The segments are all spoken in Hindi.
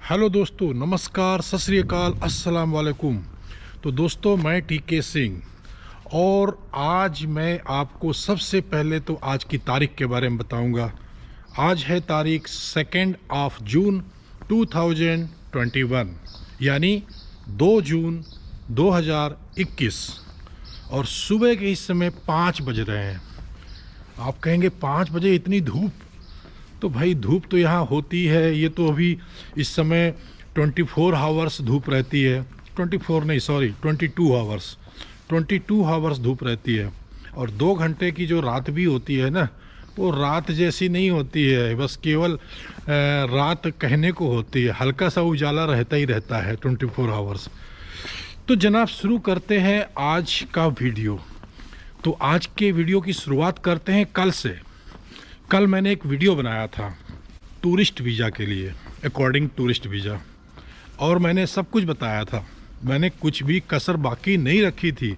हेलो दोस्तों, नमस्कार, सत श्री अकाल, अस्सलाम वालेकुम। तो दोस्तों, मैं टीके सिंह और आज मैं आपको सबसे पहले तो आज की तारीख के बारे में बताऊंगा। आज है तारीख 2 जून 2021, यानी 2 जून 2021 और सुबह के इस समय 5 बज रहे हैं। आप कहेंगे 5 बजे इतनी धूप? तो भाई धूप तो यहाँ होती है। ये तो अभी इस समय 24 आवर्स धूप रहती है। 24 नहीं, सॉरी, 22 आवर्स धूप रहती है। और 2 घंटे की जो रात भी होती है ना, वो रात जैसी नहीं होती है, बस केवल रात कहने को होती है। हल्का सा उजाला रहता ही रहता है 24 आवर्स। तो जनाब, शुरू करते हैं आज का वीडियो। तो आज के वीडियो की शुरुआत करते हैं कल से। कल मैंने एक वीडियो बनाया था टूरिस्ट वीज़ा के लिए, अकॉर्डिंग टूरिस्ट वीज़ा, और मैंने सब कुछ बताया था। मैंने कुछ भी कसर बाकी नहीं रखी थी।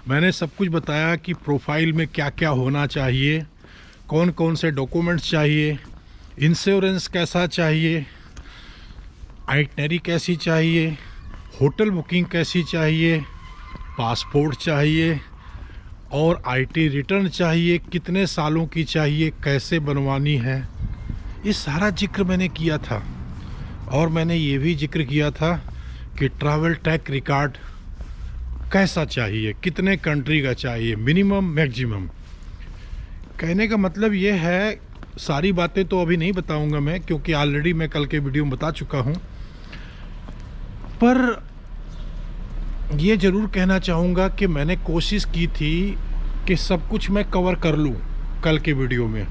मैंने सब कुछ बताया कि प्रोफाइल में क्या क्या होना चाहिए, कौन कौन से डॉक्यूमेंट्स चाहिए, इंश्योरेंस कैसा चाहिए, आइटनरी कैसी चाहिए, होटल बुकिंग कैसी चाहिए, पासपोर्ट चाहिए और आईटी रिटर्न चाहिए, कितने सालों की चाहिए, कैसे बनवानी है। ये सारा जिक्र मैंने किया था। और मैंने ये भी जिक्र किया था कि ट्रैवल ट्रैक रिकॉर्ड कैसा चाहिए, कितने कंट्री का चाहिए, मिनिमम मैक्सिमम। कहने का मतलब ये है, सारी बातें तो अभी नहीं बताऊंगा मैं, क्योंकि ऑलरेडी मैं कल के वीडियो में बता चुका हूँ। पर ये ज़रूर कहना चाहूँगा कि मैंने कोशिश की थी कि सब कुछ मैं कवर कर लूँ कल के वीडियो में।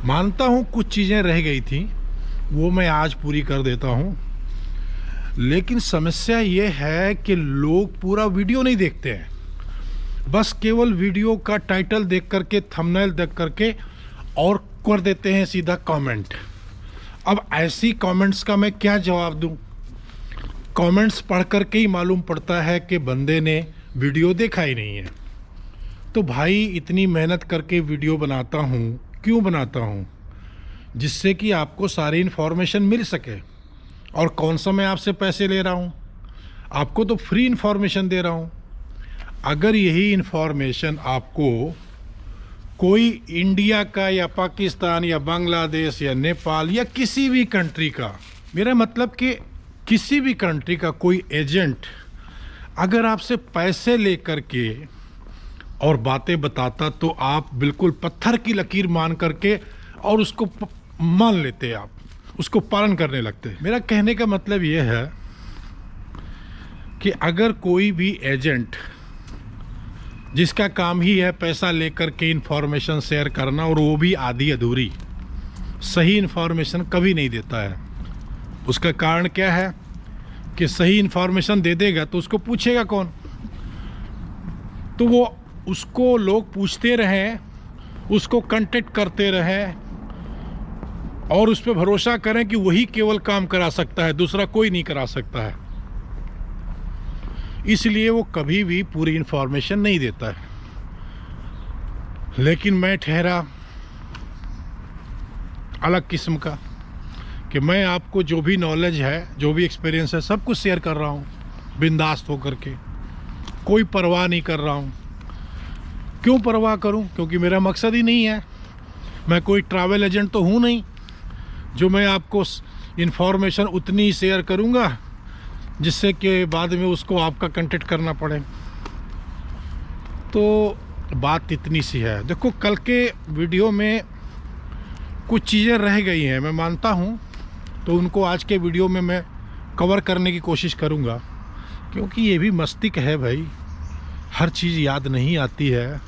मानता हूँ कुछ चीज़ें रह गई थी, वो मैं आज पूरी कर देता हूँ। लेकिन समस्या ये है कि लोग पूरा वीडियो नहीं देखते हैं, बस केवल वीडियो का टाइटल देख करके, थंबनेल देख करके और कर देते हैं सीधा कमेंट। अब ऐसी कमेंट्स का मैं क्या जवाब दूँ? कमेंट्स पढ़ करके ही मालूम पड़ता है कि बंदे ने वीडियो देखा ही नहीं है। तो भाई, इतनी मेहनत करके वीडियो बनाता हूँ, क्यों बनाता हूँ? जिससे कि आपको सारी इन्फॉर्मेशन मिल सके। और कौन सा मैं आपसे पैसे ले रहा हूँ? आपको तो फ्री इन्फॉर्मेशन दे रहा हूँ। अगर यही इन्फॉर्मेशन आपको कोई इंडिया का या पाकिस्तान या बांग्लादेश या नेपाल या किसी भी कंट्री का, मेरा मतलब कि किसी भी कंट्री का कोई एजेंट अगर आपसे पैसे लेकर के और बातें बताता, तो आप बिल्कुल पत्थर की लकीर मान करके और उसको मान लेते, आप उसको पालन करने लगते। मेरा कहने का मतलब ये है कि अगर कोई भी एजेंट जिसका काम ही है पैसा लेकर के इन्फॉर्मेशन शेयर करना, और वो भी आधी अधूरी, सही इन्फॉर्मेशन कभी नहीं देता है। उसका कारण क्या है कि सही इन्फॉर्मेशन दे देगा तो उसको पूछेगा कौन? तो वो उसको लोग पूछते रहें, उसको कांटेक्ट करते रहें और उस पर भरोसा करें कि वही केवल काम करा सकता है, दूसरा कोई नहीं करा सकता है। इसलिए वो कभी भी पूरी इन्फॉर्मेशन नहीं देता है। लेकिन मैं ठहरा अलग किस्म का कि मैं आपको जो भी नॉलेज है, जो भी एक्सपीरियंस है, सब कुछ शेयर कर रहा हूँ बिंदास होकर के। कोई परवाह नहीं कर रहा हूँ। क्यों परवाह करूँ? क्योंकि मेरा मकसद ही नहीं है। मैं कोई ट्रैवल एजेंट तो हूँ नहीं जो मैं आपको इन्फॉर्मेशन उतनी ही शेयर करूँगा जिससे कि बाद में उसको आपका कांटेक्ट करना पड़े। तो बात इतनी सी है। देखो, कल के वीडियो में कुछ चीज़ें रह गई हैं, मैं मानता हूँ, तो उनको आज के वीडियो में मैं कवर करने की कोशिश करूँगा, क्योंकि ये भी मस्तिष्क है भाई, हर चीज़ याद नहीं आती है।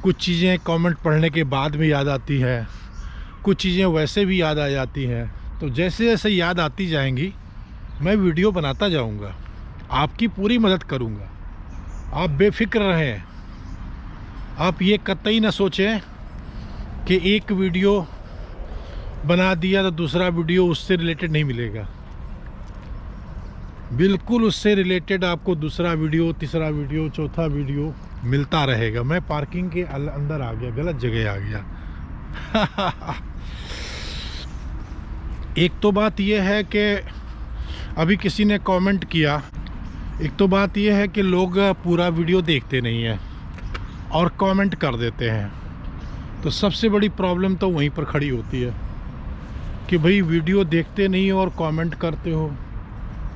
कुछ चीज़ें कमेंट पढ़ने के बाद में याद आती है, कुछ चीज़ें वैसे भी याद आ जाती हैं। तो जैसे जैसे याद आती जाएंगी मैं वीडियो बनाता जाऊँगा, आपकी पूरी मदद करूँगा। आप बेफिक्र रहें। आप ये कतई ना सोचें कि एक वीडियो बना दिया तो दूसरा वीडियो उससे रिलेटेड नहीं मिलेगा। बिल्कुल उससे रिलेटेड आपको दूसरा वीडियो, तीसरा वीडियो, चौथा वीडियो मिलता रहेगा। मैं पार्किंग के अंदर आ गया, गलत जगह आ गया। एक तो बात यह है कि अभी किसी ने कमेंट किया, एक तो बात यह है कि लोग पूरा वीडियो देखते नहीं हैं और कमेंट कर देते हैं। तो सबसे बड़ी प्रॉब्लम तो वहीं पर खड़ी होती है कि भाई वीडियो देखते नहीं हो और कमेंट करते हो,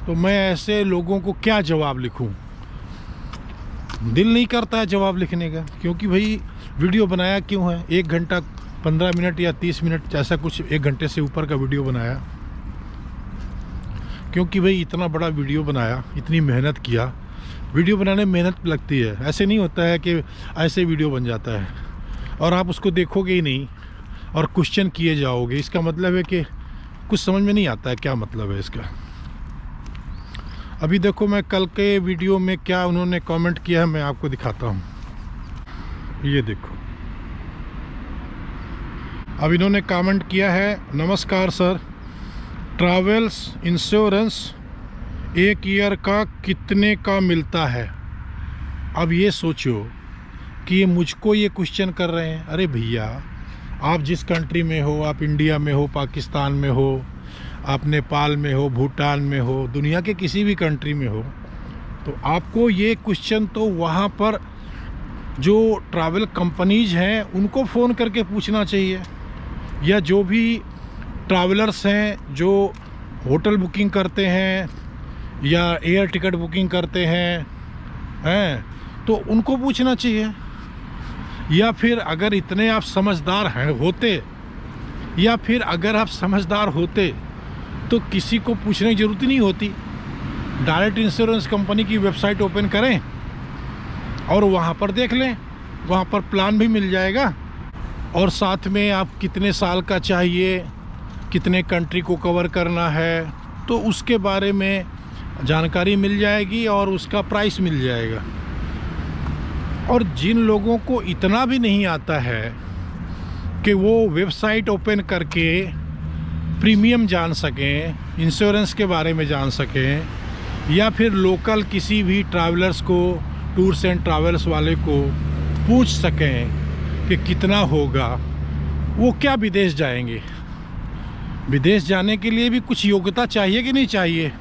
तो मैं ऐसे लोगों को क्या जवाब लिखूं। दिल नहीं करता है जवाब लिखने का, क्योंकि भाई वीडियो बनाया क्यों है, 1 घंटा 15 मिनट या 30 मिनट ऐसा कुछ, 1 घंटे से ऊपर का वीडियो बनाया, क्योंकि भाई इतना बड़ा वीडियो बनाया, इतनी मेहनत किया। वीडियो बनाने में मेहनत लगती है, ऐसे नहीं होता है कि ऐसे वीडियो बन जाता है और आप उसको देखोगे ही नहीं और क्वेश्चन किए जाओगे। इसका मतलब है कि कुछ समझ में नहीं आता है क्या मतलब है इसका। अभी देखो मैं कल के वीडियो में क्या उन्होंने कमेंट किया है, मैं आपको दिखाता हूँ। ये देखो, अब इन्होंने कमेंट किया है, नमस्कार सर, ट्रैवल्स इंश्योरेंस 1 ईयर का कितने का मिलता है। अब ये सोचो कि ये मुझको ये क्वेश्चन कर रहे हैं। अरे भैया, आप जिस कंट्री में हो, आप इंडिया में हो, पाकिस्तान में हो, आप नेपाल में हो, भूटान में हो, दुनिया के किसी भी कंट्री में हो, तो आपको ये क्वेश्चन तो वहाँ पर जो ट्रैवल कंपनीज हैं उनको फ़ोन करके पूछना चाहिए, या जो भी ट्रैवलर्स हैं जो होटल बुकिंग करते हैं या एयर टिकट बुकिंग करते हैं तो उनको पूछना चाहिए। या फिर अगर इतने आप समझदार हैं होते, या फिर अगर आप समझदार होते तो किसी को पूछने की ज़रूरत नहीं होती। डायरेक्ट इंश्योरेंस कंपनी की वेबसाइट ओपन करें और वहाँ पर देख लें, वहाँ पर प्लान भी मिल जाएगा और साथ में आप कितने साल का चाहिए, कितने कंट्री को कवर करना है, तो उसके बारे में जानकारी मिल जाएगी और उसका प्राइस मिल जाएगा। और जिन लोगों को इतना भी नहीं आता है कि वो वेबसाइट ओपन करके प्रीमियम जान सकें, इंश्योरेंस के बारे में जान सकें, या फिर लोकल किसी भी ट्रैवलर्स को, टूर्स एंड ट्रैवल्स वाले को पूछ सकें कि कितना होगा, वो क्या विदेश जाएंगे। विदेश जाने के लिए भी कुछ योग्यता चाहिए कि नहीं चाहिए।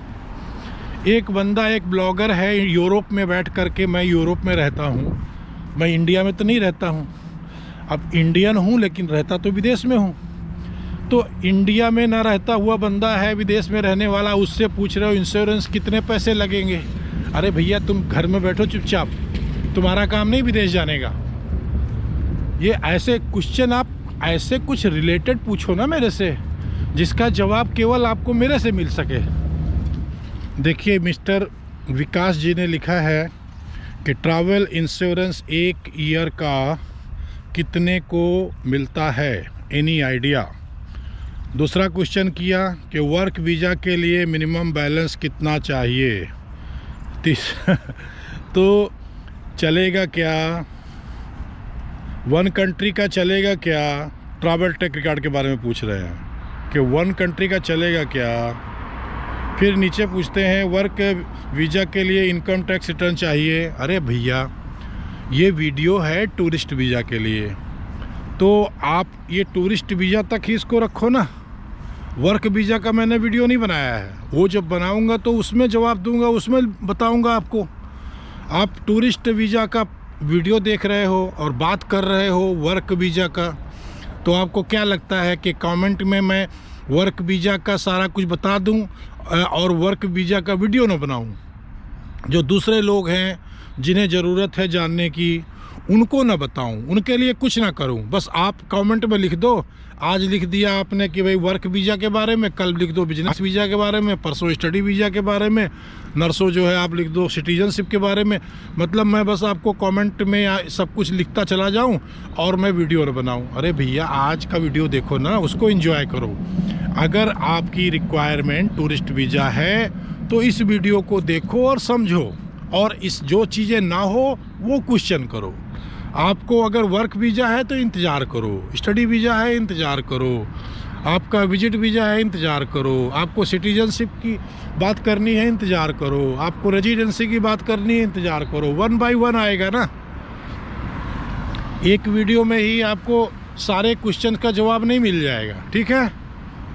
एक बंदा, एक ब्लॉगर है यूरोप में बैठ करके, मैं यूरोप में रहता हूँ, मैं इंडिया में तो नहीं रहता हूँ। अब इंडियन हूँ लेकिन रहता तो विदेश में हूँ। तो इंडिया में ना रहता हुआ बंदा है विदेश में रहने वाला, उससे पूछ रहे हो इंश्योरेंस कितने पैसे लगेंगे। अरे भैया, तुम घर में बैठो चुपचाप, तुम्हारा काम नहीं विदेश जाने का। ये ऐसे क्वेश्चन आप ऐसे कुछ रिलेटेड पूछो ना मेरे से, जिसका जवाब केवल आपको मेरे से मिल सके। देखिए, मिस्टर विकास जी ने लिखा है कि ट्रैवल इंश्योरेंस 1 ईयर का कितने को मिलता है, एनी आइडिया। दूसरा क्वेश्चन किया कि वर्क वीज़ा के लिए मिनिमम बैलेंस कितना चाहिए। तो चलेगा क्या, 1 कंट्री का चलेगा क्या। ट्रैवल टेक रिकॉर्ड के बारे में पूछ रहे हैं कि 1 कंट्री का चलेगा क्या। फिर नीचे पूछते हैं वर्क वीज़ा के लिए इनकम टैक्स रिटर्न चाहिए। अरे भैया, ये वीडियो है टूरिस्ट वीज़ा के लिए, तो आप ये टूरिस्ट वीज़ा तक ही इसको रखो ना। वर्क वीज़ा का मैंने वीडियो नहीं बनाया है, वो जब बनाऊंगा तो उसमें जवाब दूंगा, उसमें बताऊंगा आपको। आप टूरिस्ट वीज़ा का वीडियो देख रहे हो और बात कर रहे हो वर्क वीज़ा का, तो आपको क्या लगता है कि कमेंट में मैं वर्क वीज़ा का सारा कुछ बता दूं और वर्क वीज़ा का वीडियो ना बनाऊं? जो दूसरे लोग हैं जिन्हें ज़रूरत है जानने की, उनको ना बताऊं, उनके लिए कुछ ना करूं। बस आप कमेंट में लिख दो, आज लिख दिया आपने कि भाई वर्क वीज़ा के बारे में, कल लिख दो बिजनेस वीज़ा के बारे में, परसों स्टडी वीज़ा के बारे में, नरसों जो है आप लिख दो सिटीजनशिप के बारे में। मतलब मैं बस आपको कमेंट में सब कुछ लिखता चला जाऊं और मैं वीडियो न बनाऊं। अरे भैया, आज का वीडियो देखो ना, उसको एंजॉय करो। अगर आपकी रिक्वायरमेंट टूरिस्ट वीज़ा है तो इस वीडियो को देखो और समझो, और इस जो चीज़ें ना हो वो क्वेश्चन करो। आपको अगर वर्क वीज़ा है तो इंतज़ार करो, स्टडी वीज़ा है इंतज़ार करो, आपका विजिट वीज़ा है इंतज़ार करो, आपको सिटीजनशिप की बात करनी है इंतज़ार करो, आपको रेजिडेंसी की बात करनी है इंतज़ार करो। 1 बाय 1 आएगा ना। एक वीडियो में ही आपको सारे क्वेश्चन का जवाब नहीं मिल जाएगा, ठीक है।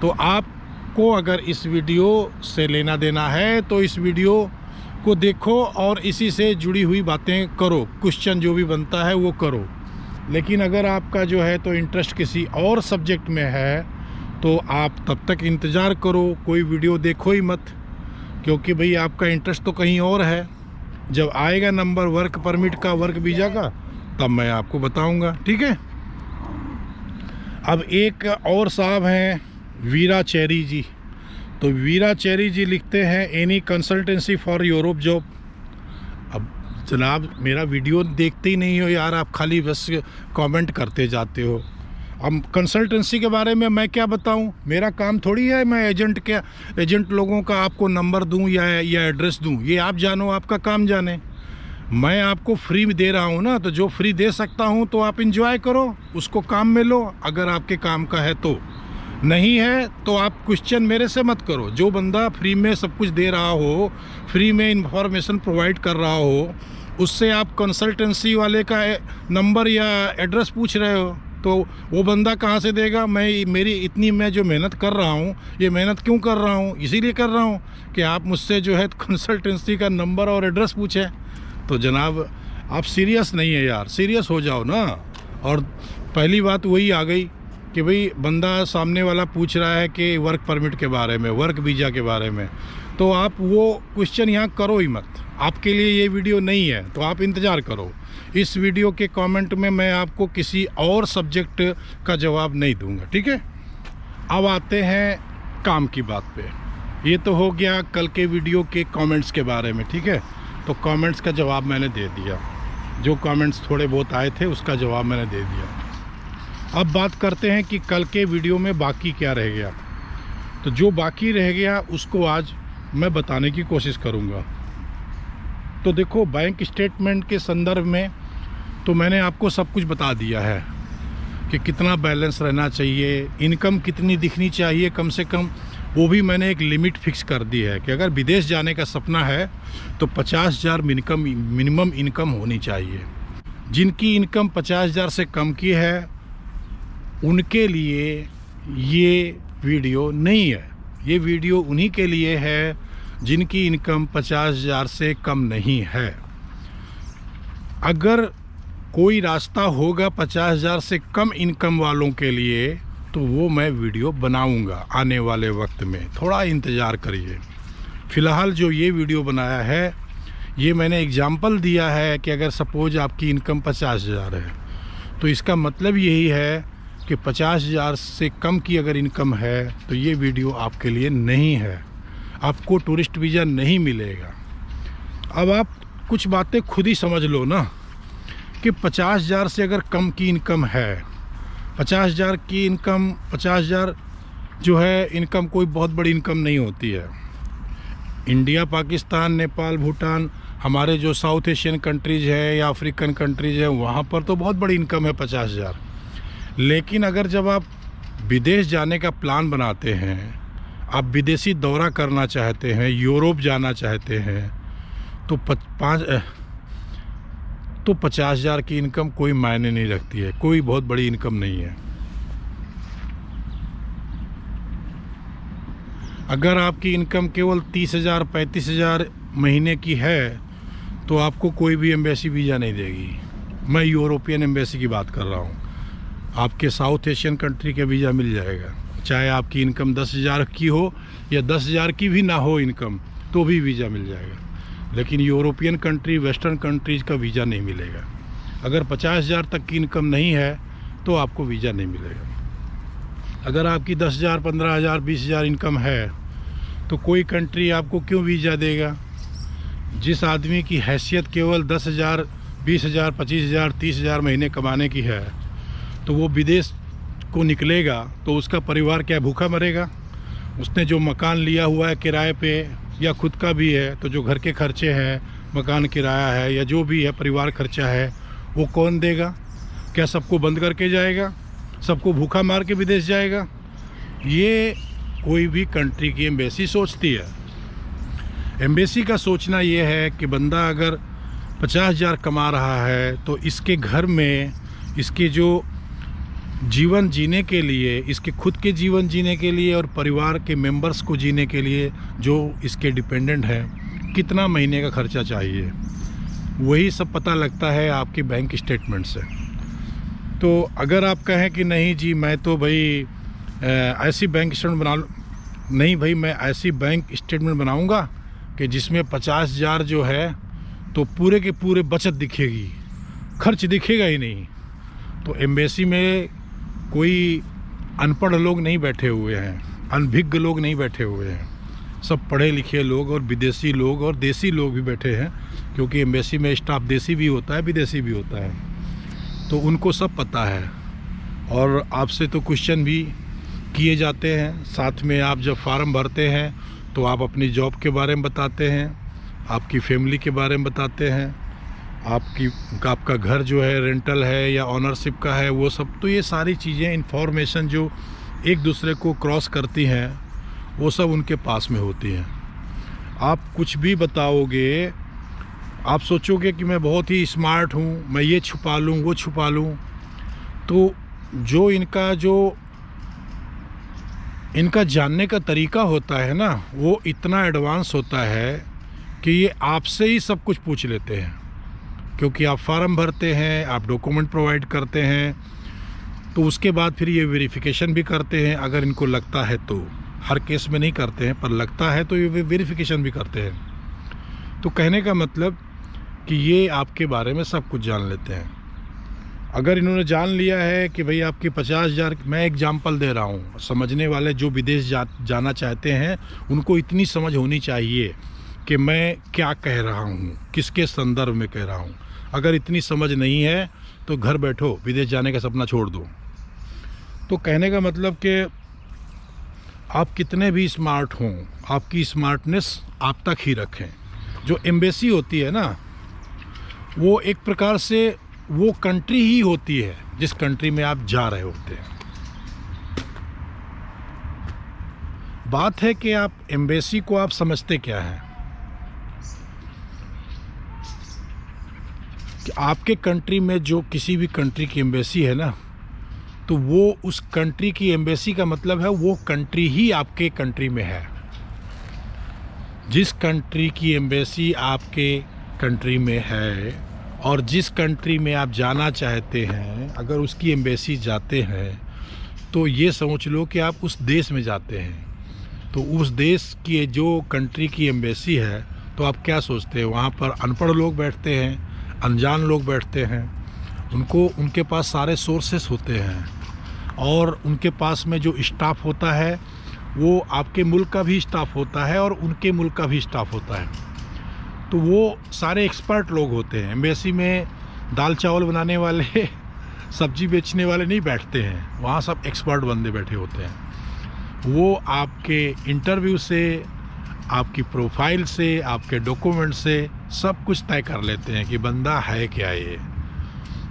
तो आप आपको अगर इस वीडियो से लेना देना है तो इस वीडियो को देखो और इसी से जुड़ी हुई बातें करो, क्वेश्चन जो भी बनता है वो करो। लेकिन अगर आपका जो है तो इंटरेस्ट किसी और सब्जेक्ट में है तो आप तब तक इंतज़ार करो, कोई वीडियो देखो ही मत, क्योंकि भाई आपका इंटरेस्ट तो कहीं और है। जब आएगा नंबर वर्क परमिट का, वर्क वीज़ा का, तब मैं आपको बताऊंगा, ठीक है। अब एक और साहब हैं वीरा चेरी जी, तो वीरा चेरी जी लिखते हैं any consultancy for Europe job. अब जनाब मेरा वीडियो देखते ही नहीं हो यार, आप खाली बस कमेंट करते जाते हो। अब कंसल्टेंसी के बारे में मैं क्या बताऊं, मेरा काम थोड़ी है मैं एजेंट लोगों का आपको नंबर दूं या एड्रेस दूं, ये आप जानो, आपका काम जाने। मैं आपको फ्री में दे रहा हूं ना, तो जो फ्री दे सकता हूं तो आप इंजॉय करो, उसको काम में लो अगर आपके काम का है तो। नहीं है तो आप क्वेश्चन मेरे से मत करो। जो बंदा फ्री में सब कुछ दे रहा हो, फ्री में इंफॉर्मेशन प्रोवाइड कर रहा हो, उससे आप कंसल्टेंसी वाले का नंबर या एड्रेस पूछ रहे हो, तो वो बंदा कहाँ से देगा। मैं जो मेहनत कर रहा हूँ, ये मेहनत क्यों कर रहा हूँ, इसीलिए कर रहा हूँ कि आप मुझसे जो है कंसल्टेंसी का नंबर और एड्रेस पूछें। तो जनाब आप सीरियस नहीं है यार, सीरियस हो जाओ ना। और पहली बात वही आ गई कि भाई बंदा सामने वाला पूछ रहा है कि वर्क परमिट के बारे में, वर्क वीज़ा के बारे में, तो आप वो क्वेश्चन यहाँ करो ही मत। आपके लिए ये वीडियो नहीं है, तो आप इंतज़ार करो। इस वीडियो के कमेंट में मैं आपको किसी और सब्जेक्ट का जवाब नहीं दूंगा, ठीक है। अब आते हैं काम की बात पे। ये तो हो गया कल के वीडियो के कमेंट्स के बारे में, ठीक है। तो कमेंट्स का जवाब मैंने दे दिया, जो कमेंट्स थोड़े बहुत आए थे उसका जवाब मैंने दे दिया। अब बात करते हैं कि कल के वीडियो में बाकी क्या रह गया। तो जो बाकी रह गया उसको आज मैं बताने की कोशिश करूँगा। तो देखो, बैंक स्टेटमेंट के संदर्भ में तो मैंने आपको सब कुछ बता दिया है कि कितना बैलेंस रहना चाहिए, इनकम कितनी दिखनी चाहिए कम से कम, वो भी मैंने एक लिमिट फिक्स कर दी है कि अगर विदेश जाने का सपना है तो 50,000 मिनिमम इनकम होनी चाहिए। जिनकी इनकम 50,000 से कम की है उनके लिए ये वीडियो नहीं है। ये वीडियो उन्हीं के लिए है जिनकी इनकम 50,000 से कम नहीं है। अगर कोई रास्ता होगा 50,000 से कम इनकम वालों के लिए तो वो मैं वीडियो बनाऊंगा आने वाले वक्त में, थोड़ा इंतज़ार करिए। फ़िलहाल जो ये वीडियो बनाया है ये मैंने एग्जाम्पल दिया है कि अगर सपोज आपकी इनकम 50,000 है तो इसका मतलब यही है कि 50,000 से कम की अगर इनकम है तो ये वीडियो आपके लिए नहीं है, आपको टूरिस्ट वीज़ा नहीं मिलेगा। अब आप कुछ बातें खुद ही समझ लो ना कि 50,000 से अगर कम की इनकम है, 50,000 की इनकम, 50,000 जो है इनकम कोई बहुत बड़ी इनकम नहीं होती है। इंडिया, पाकिस्तान, नेपाल, भूटान, हमारे जो साउथ एशियन कंट्रीज़ है या अफ्रीकन कंट्रीज़ है वहाँ पर तो बहुत बड़ी इनकम है 50,000। लेकिन अगर जब आप विदेश जाने का प्लान बनाते हैं, आप विदेशी दौरा करना चाहते हैं, यूरोप जाना चाहते हैं, तो 50,000 की इनकम कोई मायने नहीं रखती है, कोई बहुत बड़ी इनकम नहीं है। अगर आपकी इनकम केवल 30,000 35,000 महीने की है तो आपको कोई भी एम्बेसी वीज़ा नहीं देगी। मैं यूरोपियन एम्बेसी की बात कर रहा हूँ। आपके साउथ एशियन कंट्री के वीज़ा मिल जाएगा, चाहे आपकी इनकम 10,000 की हो या 10,000 की भी ना हो इनकम, तो भी वीज़ा मिल जाएगा। लेकिन यूरोपियन कंट्री, वेस्टर्न कंट्रीज़ का वीज़ा नहीं मिलेगा। अगर 50,000 तक की इनकम नहीं है तो आपको वीज़ा नहीं मिलेगा। अगर आपकी 10,000 15,000 20,000 इनकम है तो कोई कंट्री आपको क्यों वीज़ा देगा। जिस आदमी की हैसियत केवल 10,000 20,000 25,000 30,000 महीने कमाने की है तो वो विदेश को निकलेगा तो उसका परिवार क्या भूखा मरेगा। उसने जो मकान लिया हुआ है किराए पे या खुद का भी है, तो जो घर के खर्चे हैं, मकान किराया है या जो भी है परिवार खर्चा है, वो कौन देगा। क्या सबको बंद करके जाएगा, सबको भूखा मार के विदेश जाएगा। ये कोई भी कंट्री की एम्बेसी सोचती है। एम्बेसी का सोचना ये है कि बंदा अगर 50,000 कमा रहा है तो इसके घर में इसके जो जीवन जीने के लिए, इसके खुद के जीवन जीने के लिए और परिवार के मेंबर्स को जीने के लिए जो इसके डिपेंडेंट हैं, कितना महीने का खर्चा चाहिए, वही सब पता लगता है आपके बैंक स्टेटमेंट से। तो अगर आप कहें कि नहीं जी मैं तो भाई ऐसी बैंक स्टेटमेंट बना लूँ, नहीं भाई मैं ऐसी बैंक स्टेटमेंट बनाऊंगा कि जिसमें 50,000 जो है तो पूरे के पूरे बचत दिखेगी, खर्च दिखेगा ही नहीं। तो एम्बेसी में कोई अनपढ़ लोग नहीं बैठे हुए हैं, अनभिज्ञ लोग नहीं बैठे हुए हैं, सब पढ़े लिखे लोग और विदेशी लोग और देसी लोग भी बैठे हैं, क्योंकि एम्बेसी में स्टाफ देसी भी होता है विदेशी भी होता है, तो उनको सब पता है। और आपसे तो क्वेश्चन भी किए जाते हैं। साथ में आप जब फार्म भरते हैं तो आप अपनी जॉब के बारे में बताते हैं, आपकी फैमिली के बारे में बताते हैं, आपका घर जो है रेंटल है या ऑनरशिप का है, वो सब। तो ये सारी चीज़ें इन्फॉर्मेशन जो एक दूसरे को क्रॉस करती हैं वो सब उनके पास में होती हैं। आप कुछ भी बताओगे, आप सोचोगे कि मैं बहुत ही स्मार्ट हूँ, मैं ये छुपा लूँ वो छुपा लूँ, तो जो इनका जानने का तरीका होता है ना, वो इतना एडवांस होता है कि ये आपसे ही सब कुछ पूछ लेते हैं, क्योंकि आप फार्म भरते हैं, आप डॉक्यूमेंट प्रोवाइड करते हैं, तो उसके बाद फिर ये वेरिफिकेशन भी करते हैं। अगर इनको लगता है तो, हर केस में नहीं करते हैं, पर लगता है तो ये वेरिफिकेशन भी करते हैं। तो कहने का मतलब कि ये आपके बारे में सब कुछ जान लेते हैं। अगर इन्होंने जान लिया है कि भाई आपके 50,000, मैं एग्जांपल दे रहा हूँ, समझने वाले जो विदेश जाना चाहते हैं उनको इतनी समझ होनी चाहिए कि मैं क्या कह रहा हूँ, किसके संदर्भ में कह रहा हूँ। अगर इतनी समझ नहीं है तो घर बैठो, विदेश जाने का सपना छोड़ दो। तो कहने का मतलब कि आप कितने भी स्मार्ट हों, आपकी स्मार्टनेस आप तक ही रखें। जो एम्बेसी होती है ना, वो एक प्रकार से वो कंट्री ही होती है जिस कंट्री में आप जा रहे होते हैं। बात है कि आप एम्बेसी को आप समझते क्या है, कि आपके कंट्री में जो किसी भी कंट्री की एम्बेसी है ना, तो वो उस कंट्री की एम्बेसी का मतलब है वो कंट्री ही आपके कंट्री में है। जिस कंट्री की एम्बेसी आपके कंट्री में है और जिस कंट्री में आप जाना चाहते हैं, अगर उसकी एम्बेसी जाते हैं तो ये समझ लो कि आप उस देश में जाते हैं। तो उस देश की जो कंट्री की एम्बेसी है, तो आप क्या सोचते हैं, वहाँ पर अनपढ़ लोग बैठते हैं, अनजान लोग बैठते हैं, उनके पास सारे सोर्सेस होते हैं, और उनके पास में जो स्टाफ होता है वो आपके मुल्क का भी स्टाफ होता है और उनके मुल्क का भी स्टाफ होता है। तो वो सारे एक्सपर्ट लोग होते हैं। एम्बेसी में दाल चावल बनाने वाले सब्जी बेचने वाले नहीं बैठते हैं, वहाँ सब एक्सपर्ट बंदे बैठे होते हैं। वो आपके इंटरव्यू से, आपकी प्रोफाइल से, आपके डॉक्यूमेंट से सब कुछ तय कर लेते हैं कि बंदा है क्या ये,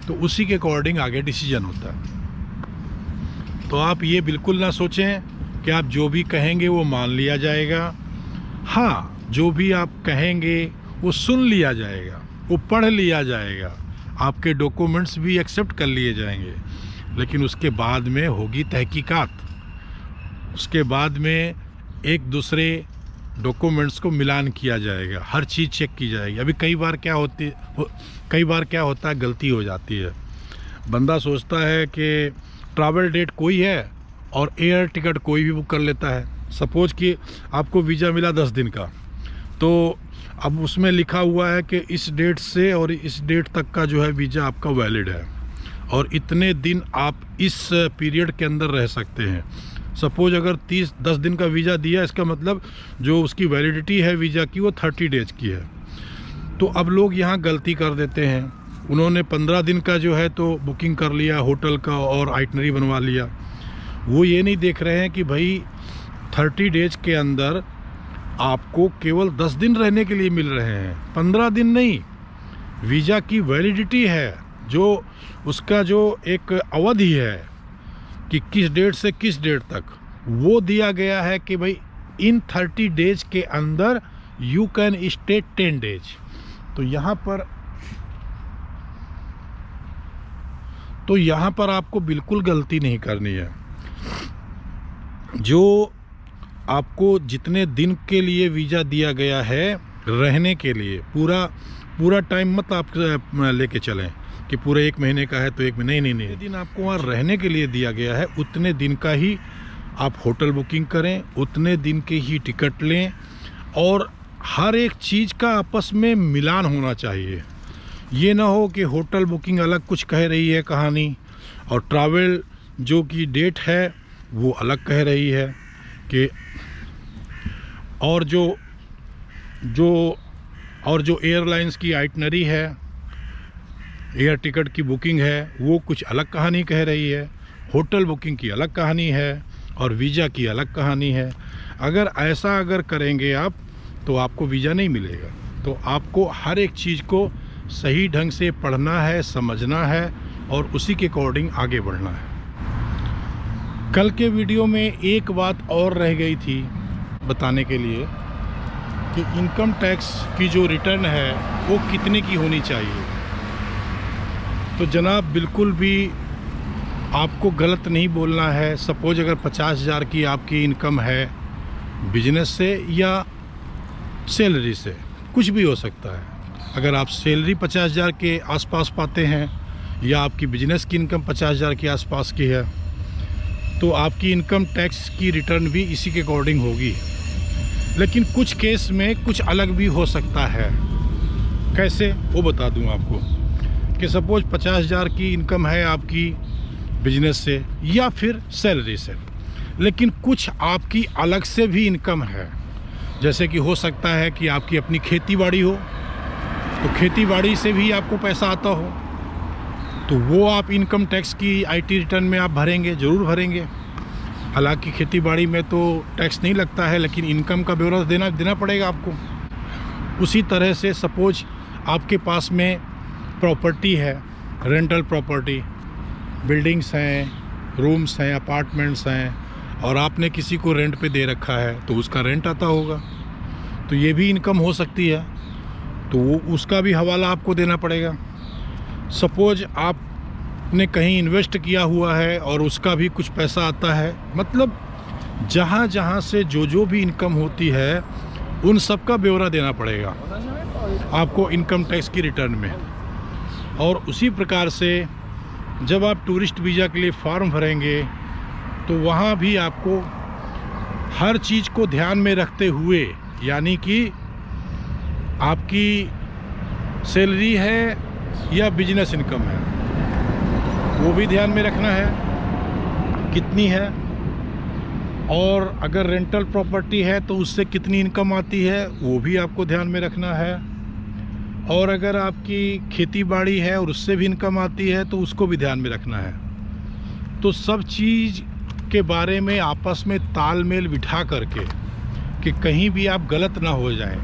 तो उसी के अकॉर्डिंग आगे डिसीजन होता है। तो आप ये बिल्कुल ना सोचें कि आप जो भी कहेंगे वो मान लिया जाएगा। हाँ, जो भी आप कहेंगे वो सुन लिया जाएगा, वो पढ़ लिया जाएगा, आपके डॉक्यूमेंट्स भी एक्सेप्ट कर लिए जाएंगे, लेकिन उसके बाद में होगी तहकीकात। उसके बाद में एक दूसरे डॉक्यूमेंट्स को मिलान किया जाएगा, हर चीज़ चेक की जाएगी। अभी कई बार क्या होता है, गलती हो जाती है। बंदा सोचता है कि ट्रैवल डेट कोई है और एयर टिकट कोई भी बुक कर लेता है। सपोज़ कि आपको वीज़ा मिला 10 दिन का, तो अब उसमें लिखा हुआ है कि इस डेट से और इस डेट तक का जो है वीज़ा आपका वैलिड है और इतने दिन आप इस पीरियड के अंदर रह सकते हैं। सपोज अगर 10 दिन का वीज़ा दिया, इसका मतलब जो उसकी वैलिडिटी है वीज़ा की वो 30 डेज की है। तो अब लोग यहाँ गलती कर देते हैं, उन्होंने 15 दिन का जो है तो बुकिंग कर लिया होटल का और आइटनरी बनवा लिया। वो ये नहीं देख रहे हैं कि भाई 30 डेज के अंदर आपको केवल 10 दिन रहने के लिए मिल रहे हैं, 15 दिन नहीं। वीज़ा की वैलिडिटी है, जो उसका जो एक अवधि है कि किस डेट से किस डेट तक, वो दिया गया है कि भाई इन 30 डेज के अंदर यू कैन स्टे 10 डेज। तो यहाँ पर तो यहाँ पर आपको बिल्कुल गलती नहीं करनी है। जो आपको जितने दिन के लिए वीज़ा दिया गया है रहने के लिए, पूरा टाइम मत आप लेके चलें कि पूरे 1 महीने का है तो 1 महीने, नहीं, दिन आपको वहाँ रहने के लिए दिया गया है उतने दिन का ही आप होटल बुकिंग करें, उतने दिन के ही टिकट लें, और हर एक चीज़ का आपस में मिलान होना चाहिए। ये ना हो कि होटल बुकिंग अलग कुछ कह रही है कहानी, और ट्रैवल जो कि डेट है वो अलग कह रही है कि, और जो एयरलाइंस की आइटनरी है, एयर टिकट की बुकिंग है, वो कुछ अलग कहानी कह रही है, होटल बुकिंग की अलग कहानी है, और वीज़ा की अलग कहानी है। अगर करेंगे आप तो आपको वीज़ा नहीं मिलेगा। तो आपको हर एक चीज़ को सही ढंग से पढ़ना है, समझना है, और उसी के अकॉर्डिंग आगे बढ़ना है। कल के वीडियो में एक बात और रह गई थी बताने के लिए कि इनकम टैक्स की जो रिटर्न है वो कितने की होनी चाहिए। तो जनाब बिल्कुल भी आपको गलत नहीं बोलना है। सपोज अगर 50,000 की आपकी इनकम है बिजनेस से या सैलरी से, कुछ भी हो सकता है। अगर आप सैलरी 50,000 के आसपास पाते हैं या आपकी बिजनेस की इनकम 50,000 के आसपास की है, तो आपकी इनकम टैक्स की रिटर्न भी इसी के अकॉर्डिंग होगी। लेकिन कुछ केस में कुछ अलग भी हो सकता है। कैसे, वो बता दूं आपको कि सपोज 50,000 की इनकम है आपकी बिजनेस से या फिर सैलरी से, लेकिन कुछ आपकी अलग से भी इनकम है। जैसे कि हो सकता है कि आपकी अपनी खेती बाड़ी हो, तो खेती बाड़ी से भी आपको पैसा आता हो, तो वो आप इनकम टैक्स की आईटी रिटर्न में आप भरेंगे, ज़रूर भरेंगे। हालांकि खेती बाड़ी में तो टैक्स नहीं लगता है, लेकिन इनकम का ब्यौरा देना पड़ेगा आपको। उसी तरह से सपोज आपके पास में प्रॉपर्टी है, रेंटल प्रॉपर्टी, बिल्डिंग्स हैं, रूम्स हैं, अपार्टमेंट्स हैं, और आपने किसी को रेंट पे दे रखा है तो उसका रेंट आता होगा, तो ये भी इनकम हो सकती है, तो वो उसका भी हवाला आपको देना पड़ेगा। सपोज आपने कहीं इन्वेस्ट किया हुआ है और उसका भी कुछ पैसा आता है। मतलब जहाँ जहाँ से जो भी इनकम होती है उन सब का ब्यौरा देना पड़ेगा आपको इनकम टैक्स की रिटर्न में। और उसी प्रकार से जब आप टूरिस्ट वीज़ा के लिए फॉर्म भरेंगे तो वहाँ भी आपको हर चीज़ को ध्यान में रखते हुए, यानी कि आपकी सैलरी है या बिजनेस इनकम है, वो भी ध्यान में रखना है कितनी है, और अगर रेंटल प्रॉपर्टी है तो उससे कितनी इनकम आती है वो भी आपको ध्यान में रखना है, और अगर आपकी खेती बाड़ी है और उससे भी इनकम आती है तो उसको भी ध्यान में रखना है। तो सब चीज़ के बारे में आपस में तालमेल बिठा करके कि कहीं भी आप गलत ना हो जाएं,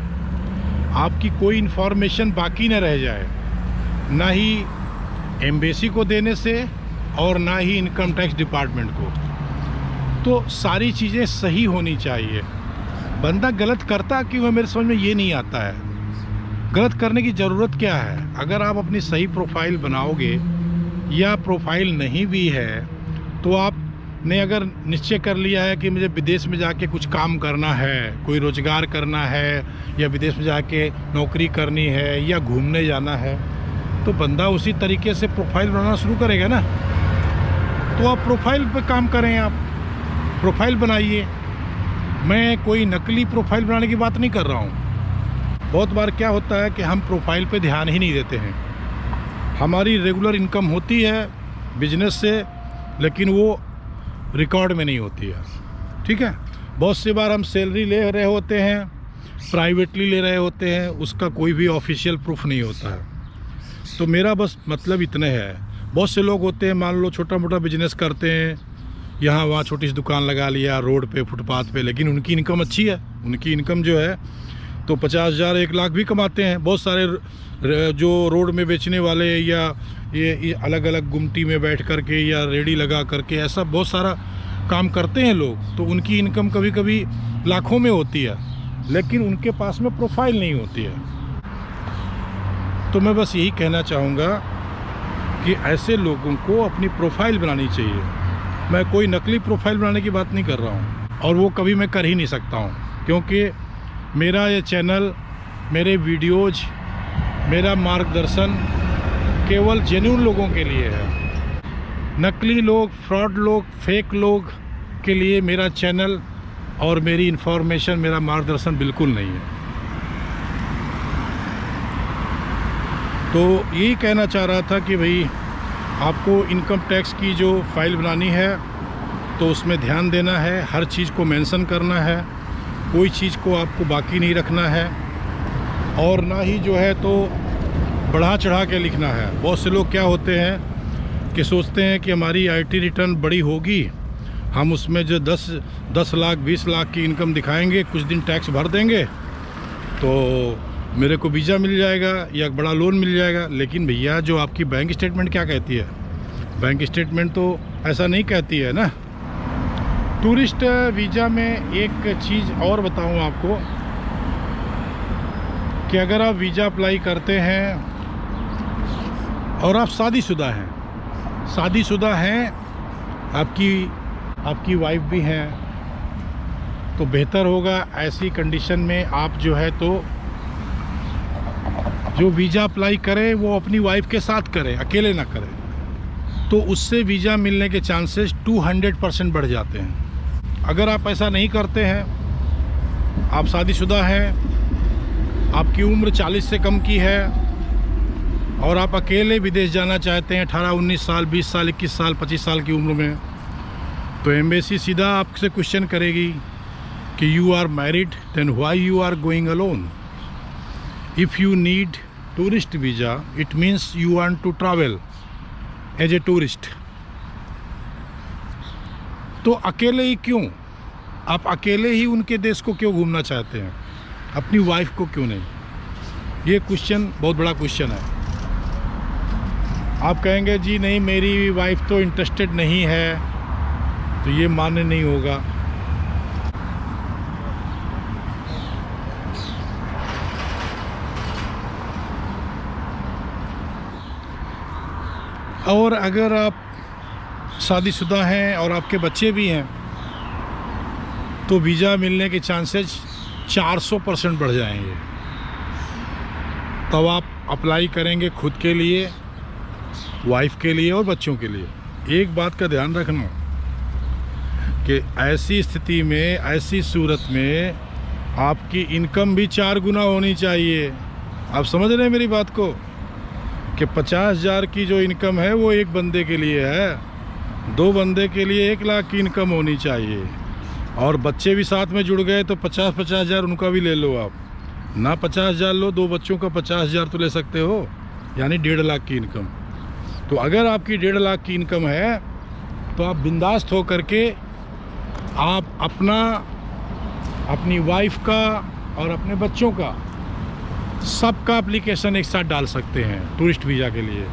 आपकी कोई इन्फॉर्मेशन बाकी ना रह जाए, ना ही एम्बेसी को देने से और ना ही इनकम टैक्स डिपार्टमेंट को। तो सारी चीज़ें सही होनी चाहिए। बंदा गलत करता क्यों है मेरे समझ में ये नहीं आता है। गलत करने की ज़रूरत क्या है? अगर आप अपनी सही प्रोफाइल बनाओगे या प्रोफाइल नहीं भी है तो आपने अगर निश्चय कर लिया है कि मुझे विदेश में जाके कुछ काम करना है, कोई रोज़गार करना है, या विदेश में जाके नौकरी करनी है या घूमने जाना है, तो बंदा उसी तरीके से प्रोफाइल बनाना शुरू करेगा ना। तो आप प्रोफाइल पे काम करें, आप प्रोफाइल बनाइए। मैं कोई नकली प्रोफाइल बनाने की बात नहीं कर रहा हूँ। बहुत बार क्या होता है कि हम प्रोफाइल पे ध्यान ही नहीं देते हैं। हमारी रेगुलर इनकम होती है बिजनेस से, लेकिन वो रिकॉर्ड में नहीं होती है। ठीक है, बहुत सी बार हम सैलरी ले रहे होते हैं, प्राइवेटली ले रहे होते हैं, उसका कोई भी ऑफिशियल प्रूफ नहीं होता है। तो मेरा बस मतलब इतने है। बहुत से लोग होते हैं, मान लो छोटा मोटा बिजनेस करते हैं, यहाँ वहाँ छोटी सी दुकान लगा लिया रोड पे, फुटपाथ पे, लेकिन उनकी इनकम अच्छी है। उनकी इनकम जो है तो 50,000 1 लाख भी कमाते हैं। बहुत सारे जो रोड में बेचने वाले या ये अलग अलग गुमटी में बैठ करके या रेडी लगा करके ऐसा बहुत सारा काम करते हैं लोग, तो उनकी इनकम कभी कभी लाखों में होती है, लेकिन उनके पास में प्रोफाइल नहीं होती है। तो मैं बस यही कहना चाहूँगा कि ऐसे लोगों को अपनी प्रोफाइल बनानी चाहिए। मैं कोई नकली प्रोफाइल बनाने की बात नहीं कर रहा हूँ, और वो कभी मैं कर ही नहीं सकता हूँ, क्योंकि मेरा ये चैनल, मेरे वीडियोज़, मेरा मार्गदर्शन केवल जेन्युइन लोगों के लिए है। नकली लोग, फ्रॉड लोग, फेक लोग के लिए मेरा चैनल और मेरी इन्फॉर्मेशन, मेरा मार्गदर्शन बिल्कुल नहीं है। तो यही कहना चाह रहा था कि भाई आपको इनकम टैक्स की जो फ़ाइल बनानी है तो उसमें ध्यान देना है, हर चीज़ को मेंशन करना है, कोई चीज़ को आपको बाकी नहीं रखना है, और ना ही जो है तो बढ़ा चढ़ा के लिखना है। बहुत से लोग क्या होते हैं कि सोचते हैं कि हमारी आईटी रिटर्न बड़ी होगी, हम उसमें जो 10 लाख 20 लाख की इनकम दिखाएंगे, कुछ दिन टैक्स भर देंगे तो मेरे को वीज़ा मिल जाएगा या बड़ा लोन मिल जाएगा। लेकिन भैया जो आपकी बैंक स्टेटमेंट क्या कहती है? बैंक स्टेटमेंट तो ऐसा नहीं कहती है ना। टूरिस्ट वीज़ा में एक चीज़ और बताऊं आपको कि अगर आप वीज़ा अप्लाई करते हैं और आप शादीशुदा हैं, आपकी वाइफ भी हैं, तो बेहतर होगा ऐसी कंडीशन में आप जो है तो जो वीज़ा अप्लाई करें वो अपनी वाइफ के साथ करें, अकेले ना करें। तो उससे वीज़ा मिलने के चांसेस 200% बढ़ जाते हैं। अगर आप ऐसा नहीं करते हैं, आप शादीशुदा हैं, आपकी उम्र 40 से कम की है और आप अकेले विदेश जाना चाहते हैं 18, 19 साल, 20 साल, 21 साल, 25 साल की उम्र में, तो एम्बेसी सीधा आपसे क्वेश्चन करेगी कि you are married, then why you are going alone? If you need tourist visa, it means you want to travel as a tourist. तो अकेले ही क्यों? आप अकेले ही उनके देश को क्यों घूमना चाहते हैं, अपनी वाइफ को क्यों नहीं? ये क्वेश्चन बहुत बड़ा क्वेश्चन है। आप कहेंगे जी नहीं मेरी वाइफ तो इंटरेस्टेड नहीं है, तो ये मान्य नहीं होगा। और अगर आप शादीशुदा हैं और आपके बच्चे भी हैं तो वीज़ा मिलने के चांसेस 400% बढ़ जाएंगे। तब आप अप्लाई करेंगे खुद के लिए, वाइफ के लिए और बच्चों के लिए। एक बात का ध्यान रखना कि ऐसी स्थिति में, ऐसी सूरत में आपकी इनकम भी 4 गुना होनी चाहिए। आप समझ रहे हैं मेरी बात को कि 50,000 की जो इनकम है वो एक बंदे के लिए है, 2 बंदे के लिए 1 लाख की इनकम होनी चाहिए। और बच्चे भी साथ में जुड़ गए तो 50,000 उनका भी ले लो। आप ना 50,000 लो, 2 बच्चों का 50,000 तो ले सकते हो, यानी 1.5 लाख की इनकम। तो अगर आपकी 1.5 लाख की इनकम है तो आप बिंदास्त हो करके आप अपनी वाइफ का और अपने बच्चों का सबका एप्लीकेशन एक साथ डाल सकते हैं टूरिस्ट वीज़ा के लिए,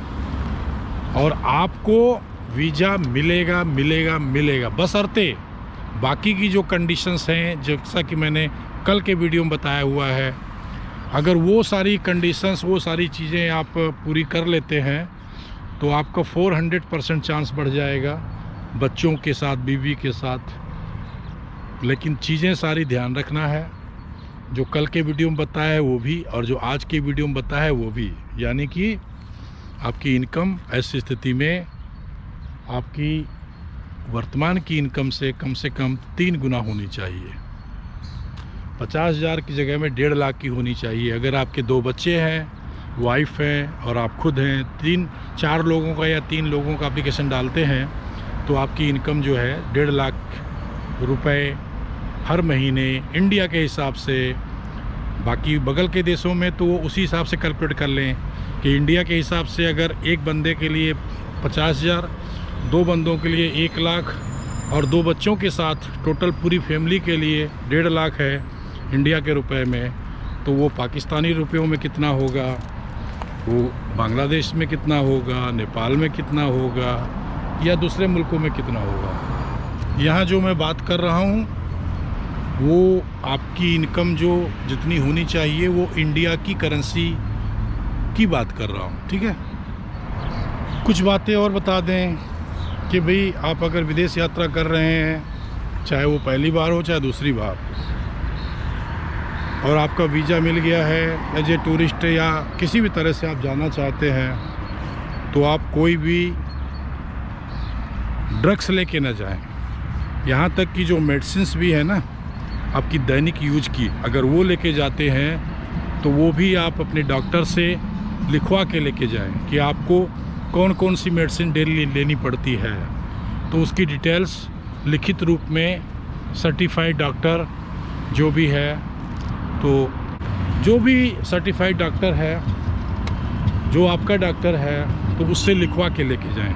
और आपको वीज़ा मिलेगा बशर्ते बाकी की जो कंडीशंस हैं, जैसा कि मैंने कल के वीडियो में बताया हुआ है, अगर वो सारी कंडीशंस, वो सारी चीज़ें आप पूरी कर लेते हैं तो आपका 400% चांस बढ़ जाएगा बच्चों के साथ, बीवी के साथ। लेकिन चीज़ें सारी ध्यान रखना है, जो कल के वीडियो में बताया है वो भी, और जो आज के वीडियो में बताया है वो भी, यानी कि आपकी इनकम ऐसी स्थिति में आपकी वर्तमान की इनकम से कम 3 गुना होनी चाहिए। 50,000 की जगह में 1.5 लाख की होनी चाहिए। अगर आपके 2 बच्चे हैं, वाइफ हैं और आप खुद हैं, 3-4 लोगों का या 3 लोगों का एप्लीकेशन डालते हैं तो आपकी इनकम जो है 1.5 लाख रुपए हर महीने इंडिया के हिसाब से। बाकी बगल के देशों में तो उसी हिसाब से कैलकुलेट कर लें कि इंडिया के हिसाब से अगर एक बंदे के लिए 50,000, 2 बंदों के लिए 1 लाख और 2 बच्चों के साथ टोटल पूरी फैमिली के लिए 1.5 लाख है इंडिया के रुपए में, तो वो पाकिस्तानी रुपयों में कितना होगा, वो बांग्लादेश में कितना होगा, नेपाल में कितना होगा या दूसरे मुल्कों में कितना होगा। यहाँ जो मैं बात कर रहा हूँ वो आपकी इनकम जो जितनी होनी चाहिए वो इंडिया की करेंसी की बात कर रहा हूँ, ठीक है। कुछ बातें और बता दें कि भाई आप अगर विदेश यात्रा कर रहे हैं, चाहे वो पहली बार हो चाहे दूसरी बार, और आपका वीज़ा मिल गया है एज ए टूरिस्ट या किसी भी तरह से आप जाना चाहते हैं, तो आप कोई भी ड्रग्स लेके ना जाएं। यहाँ तक कि जो मेडिसिन्स भी है ना आपकी दैनिक यूज की, अगर वो लेके जाते हैं तो वो भी आप अपने डॉक्टर से लिखवा के लेके जाएं कि आपको कौन कौन सी मेडिसिन डेली लेनी पड़ती है। तो उसकी डिटेल्स लिखित रूप में सर्टिफाइड डॉक्टर जो भी है, तो जो भी सर्टिफाइड डॉक्टर है, जो आपका डॉक्टर है, तो उससे लिखवा के लेके जाएं।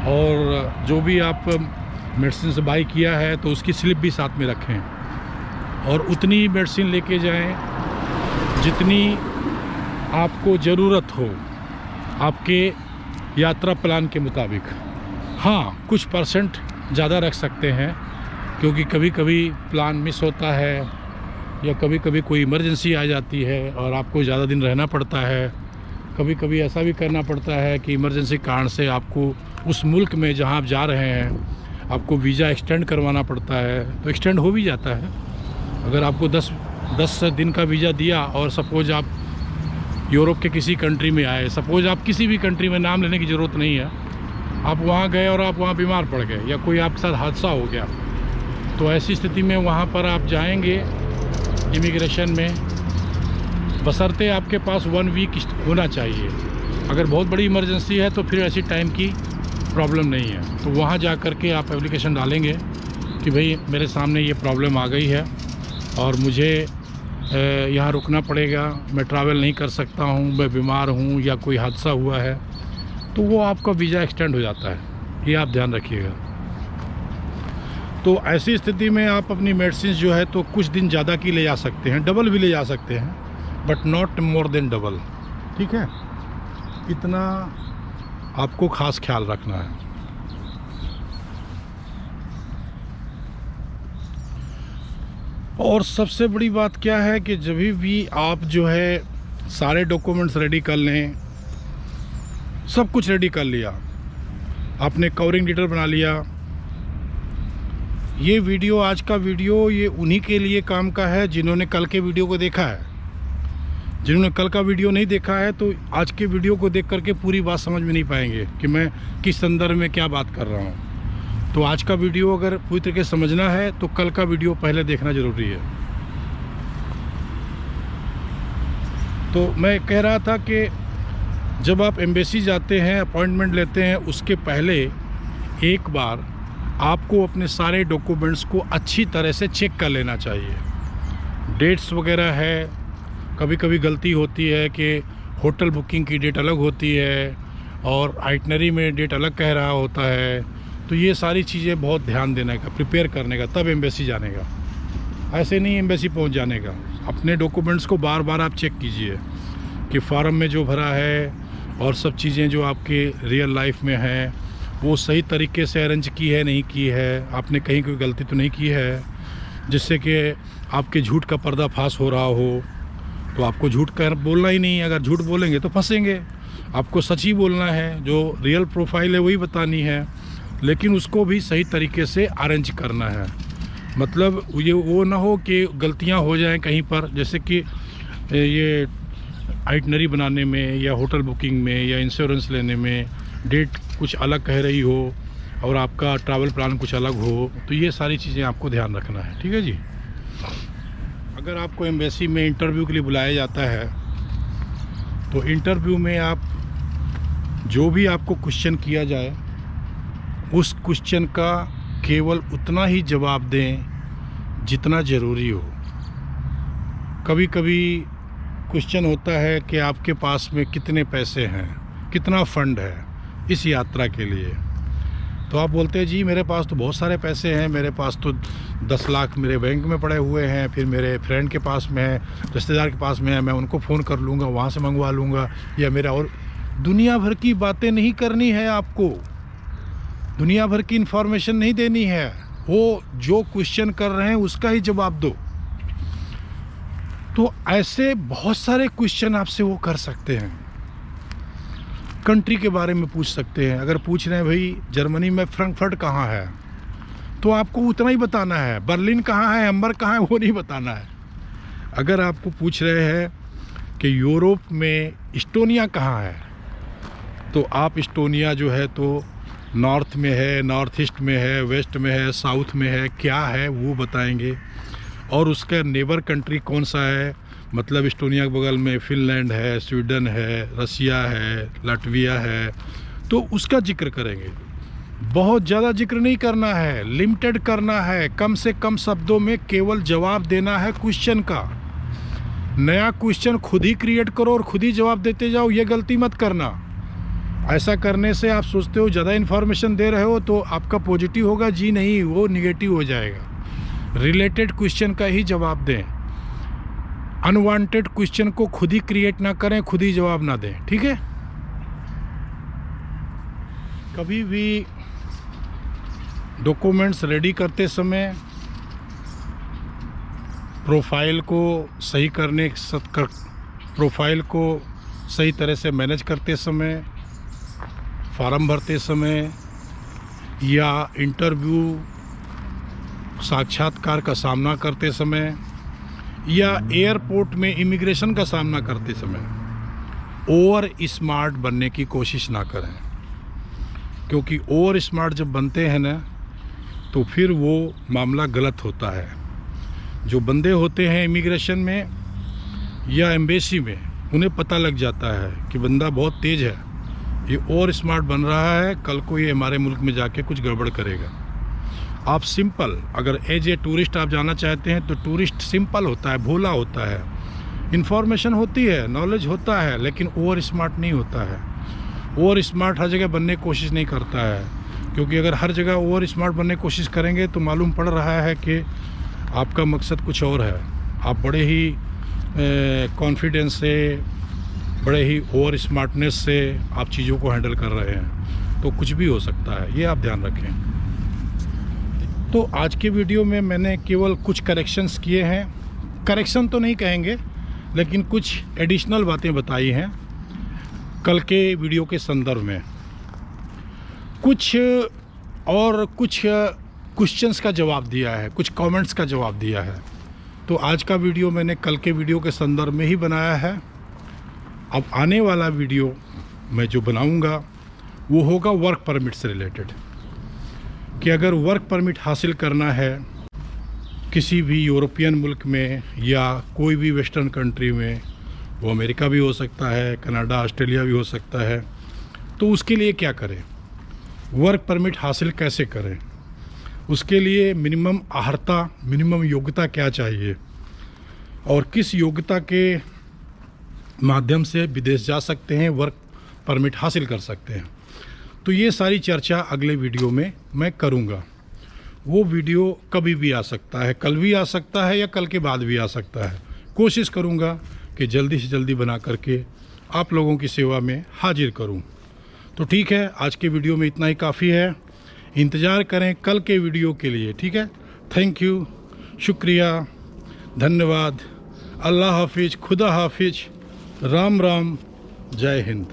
और जो भी आप मेडिसिन से बाई किया है तो उसकी स्लिप भी साथ में रखें, और उतनी मेडिसिन लेके जाएं जितनी आपको ज़रूरत हो आपके यात्रा प्लान के मुताबिक। हाँ, कुछ परसेंट ज़्यादा रख सकते हैं, क्योंकि कभी कभी प्लान मिस होता है या कभी कभी कोई इमरजेंसी आ जाती है और आपको ज़्यादा दिन रहना पड़ता है। कभी कभी ऐसा भी करना पड़ता है कि इमरजेंसी कारण से आपको उस मुल्क में जहाँ आप जा रहे हैं आपको वीज़ा एक्सटेंड करवाना पड़ता है, तो एक्सटेंड हो भी जाता है। अगर आपको 10 दिन का वीज़ा दिया और सपोज़ आप यूरोप के किसी कंट्री में आए, सपोज़ आप किसी भी कंट्री में, नाम लेने की ज़रूरत नहीं है, आप वहाँ गए और आप वहाँ बीमार पड़ गए या कोई आपके साथ हादसा हो गया, तो ऐसी स्थिति में वहाँ पर आप जाएंगे इमिग्रेशन में, बशर्ते आपके पास 1 वीक होना चाहिए। अगर बहुत बड़ी इमरजेंसी है तो फिर ऐसी टाइम की प्रॉब्लम नहीं है, तो वहाँ जा कर के आप एप्लीकेशन डालेंगे कि भाई मेरे सामने ये प्रॉब्लम आ गई है और मुझे यहाँ रुकना पड़ेगा, मैं ट्रैवल नहीं कर सकता हूँ, मैं बीमार हूँ या कोई हादसा हुआ है, तो वो आपका वीज़ा एक्सटेंड हो जाता है। ये आप ध्यान रखिएगा। तो ऐसी स्थिति में आप अपनी मेडिसिन जो है तो कुछ दिन ज़्यादा की ले जा सकते हैं, डबल भी ले जा सकते हैं, but not more than double. ठीक है, इतना आपको ख़ास ख्याल रखना है। और सबसे बड़ी बात क्या है कि जब भी आप जो है सारे डॉक्यूमेंट्स रेडी कर लें, सब कुछ रेडी कर लिया, आपने कवरिंग लेटर बना लिया। ये वीडियो, आज का वीडियो, ये उन्हीं के लिए काम का है जिन्होंने कल के वीडियो को देखा है। जिन्होंने कल का वीडियो नहीं देखा है तो आज के वीडियो को देख करके पूरी बात समझ में नहीं पाएंगे कि मैं किस संदर्भ में क्या बात कर रहा हूँ। तो आज का वीडियो अगर पूरी तरीके से समझना है तो कल का वीडियो पहले देखना ज़रूरी है। तो मैं कह रहा था कि जब आप एम्बेसी जाते हैं, अपॉइंटमेंट लेते हैं, उसके पहले एक बार आपको अपने सारे डॉक्यूमेंट्स को अच्छी तरह से चेक कर लेना चाहिए। डेट्स वगैरह है, कभी कभी गलती होती है कि होटल बुकिंग की डेट अलग होती है और आइटनरी में डेट अलग कह रहा होता है, तो ये सारी चीज़ें बहुत ध्यान देने का, प्रिपेयर करने का, तब एम्बेसी जाने का। ऐसे नहीं एम्बेसी पहुंच जाने का। अपने डॉक्यूमेंट्स को बार बार आप चेक कीजिए कि फॉर्म में जो भरा है और सब चीज़ें जो आपके रियल लाइफ में हैं वो सही तरीके से अरेंज की है, नहीं की है, आपने कहीं कोई गलती तो नहीं की है जिससे कि आपके झूठ का पर्दाफाश हो रहा हो। तो आपको झूठ कर बोलना ही नहीं, अगर झूठ बोलेंगे तो फंसेंगे। आपको सच ही बोलना है, जो रियल प्रोफाइल है वही बतानी है, लेकिन उसको भी सही तरीके से अरेंज करना है। मतलब ये वो ना हो कि गलतियां हो जाएं कहीं पर, जैसे कि ये आइटनरी बनाने में या होटल बुकिंग में या इंश्योरेंस लेने में डेट कुछ अलग कह रही हो और आपका ट्रैवल प्लान कुछ अलग हो, तो ये सारी चीज़ें आपको ध्यान रखना है। ठीक है जी। अगर आपको एम्बेसी में इंटरव्यू के लिए बुलाया जाता है तो इंटरव्यू में आप जो भी आपको क्वेश्चन किया जाए उस क्वेश्चन का केवल उतना ही जवाब दें जितना ज़रूरी हो। कभी कभी क्वेश्चन होता है कि आपके पास में कितने पैसे हैं, कितना फ़ंड है इस यात्रा के लिए, तो आप बोलते हैं जी मेरे पास तो बहुत सारे पैसे हैं, मेरे पास तो 10 लाख मेरे बैंक में पड़े हुए हैं, फिर मेरे फ्रेंड के पास में है, रिश्तेदार के पास में है, मैं उनको फ़ोन कर लूँगा, वहाँ से मंगवा लूँगा, या मेरा। और दुनिया भर की बातें नहीं करनी है आपको, दुनिया भर की इन्फॉर्मेशन नहीं देनी है। वो जो क्वेश्चन कर रहे हैं उसका ही जवाब दो। तो ऐसे बहुत सारे क्वेश्चन आपसे वो कर सकते हैं। कंट्री के बारे में पूछ सकते हैं। अगर पूछ रहे हैं भाई जर्मनी में फ्रैंकफर्ट कहाँ है, तो आपको उतना ही बताना है। बर्लिन कहाँ है, हैम्बर्ग कहाँ है, वो नहीं बताना है। अगर आपको पूछ रहे हैं कि यूरोप में इस्टोनिया कहाँ है, तो आप इस्टोनिया जो है तो नॉर्थ में है, नॉर्थ ईस्ट में है, वेस्ट में है, साउथ में है, क्या है वो बताएंगे। और उसका नेबर कंट्री कौन सा है, मतलब इस्टोनिया के बगल में फिनलैंड है, स्वीडन है, रसिया है, लाटविया है, तो उसका जिक्र करेंगे। बहुत ज़्यादा जिक्र नहीं करना है, लिमिटेड करना है, कम से कम शब्दों में केवल जवाब देना है क्वेश्चन का। नया क्वेश्चन खुद ही क्रिएट करो और खुद ही जवाब देते जाओ, ये गलती मत करना। ऐसा करने से आप सोचते हो ज़्यादा इन्फॉर्मेशन दे रहे हो तो आपका पॉजिटिव होगा, जी नहीं, वो निगेटिव हो जाएगा। रिलेटेड क्वेश्चन का ही जवाब दें, अनवांटेड क्वेश्चन को खुद ही क्रिएट ना करें, खुद ही जवाब ना दें, ठीक है। कभी भी डॉक्यूमेंट्स रेडी करते समय प्रोफाइल को सही करने प्रोफाइल को सही तरह से मैनेज करते समय, फॉर्म भरते समय या इंटरव्यू साक्षात्कार का सामना करते समय या एयरपोर्ट में इमिग्रेशन का सामना करते समय ओवर स्मार्ट बनने की कोशिश ना करें। क्योंकि ओवर स्मार्ट जब बनते हैं ना तो फिर वो मामला गलत होता है। जो बंदे होते हैं इमिग्रेशन में या एम्बेसी में, उन्हें पता लग जाता है कि बंदा बहुत तेज़ है, ये ओवर स्मार्ट बन रहा है, कल को ये हमारे मुल्क में जाके कुछ गड़बड़ करेगा। आप सिंपल, अगर एज ए टूरिस्ट आप जाना चाहते हैं तो टूरिस्ट सिंपल होता है, भोला होता है, इन्फॉर्मेशन होती है, नॉलेज होता है, लेकिन ओवर स्मार्ट नहीं होता है। ओवर स्मार्ट हर जगह बनने की कोशिश नहीं करता है, क्योंकि अगर हर जगह ओवर स्मार्ट बनने की कोशिश करेंगे तो मालूम पड़ रहा है कि आपका मकसद कुछ और है। आप बड़े ही कॉन्फिडेंस से, बड़े ही ओवर स्मार्टनेस से आप चीज़ों को हैंडल कर रहे हैं, तो कुछ भी हो सकता है, ये आप ध्यान रखें। तो आज के वीडियो में मैंने केवल कुछ करेक्शंस किए हैं, करेक्शन तो नहीं कहेंगे लेकिन कुछ एडिशनल बातें बताई हैं कल के वीडियो के संदर्भ में। कुछ क्वेश्चंस का जवाब दिया है, कुछ कमेंट्स का जवाब दिया है। तो आज का वीडियो मैंने कल के वीडियो के संदर्भ में ही बनाया है। अब आने वाला वीडियो मैं जो बनाऊंगा वो होगा वर्क परमिट से रिलेटेड, कि अगर वर्क परमिट हासिल करना है किसी भी यूरोपियन मुल्क में या कोई भी वेस्टर्न कंट्री में, वो अमेरिका भी हो सकता है, कनाडा, ऑस्ट्रेलिया भी हो सकता है, तो उसके लिए क्या करें, वर्क परमिट हासिल कैसे करें, उसके लिए मिनिमम अर्हता, मिनिमम योग्यता क्या चाहिए और किस योग्यता के माध्यम से विदेश जा सकते हैं, वर्क परमिट हासिल कर सकते हैं। तो ये सारी चर्चा अगले वीडियो में मैं करूँगा। वो वीडियो कभी भी आ सकता है, कल भी आ सकता है या कल के बाद भी आ सकता है। कोशिश करूँगा कि जल्दी से जल्दी बना करके आप लोगों की सेवा में हाजिर करूँ। तो ठीक है, आज के वीडियो में इतना ही काफ़ी है। इंतज़ार करें कल के वीडियो के लिए, ठीक है। थैंक यू, शुक्रिया, धन्यवाद, अल्लाह हाफिज़, खुदा हाफिज़, राम राम, जय हिंद।